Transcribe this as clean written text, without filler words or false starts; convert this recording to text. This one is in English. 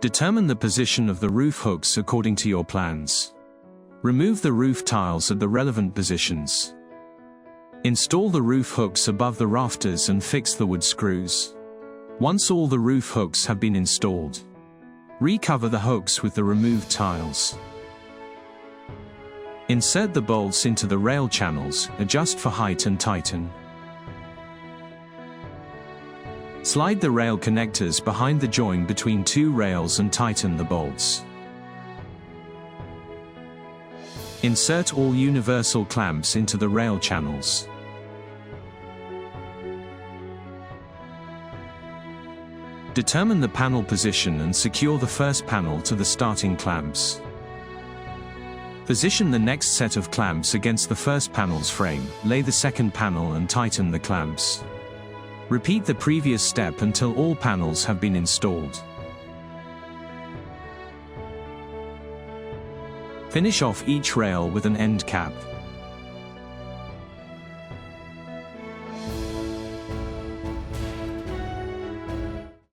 Determine the position of the roof hooks according to your plans. Remove the roof tiles at the relevant positions. Install the roof hooks above the rafters and fix the wood screws. Once all the roof hooks have been installed, recover the hooks with the removed tiles. Insert the bolts into the rail channels, adjust for height and tighten. Slide the rail connectors behind the join between two rails and tighten the bolts. Insert all universal clamps into the rail channels. Determine the panel position and secure the first panel to the starting clamps. Position the next set of clamps against the first panel's frame, lay the second panel and tighten the clamps. Repeat the previous step until all panels have been installed. Finish off each rail with an end cap.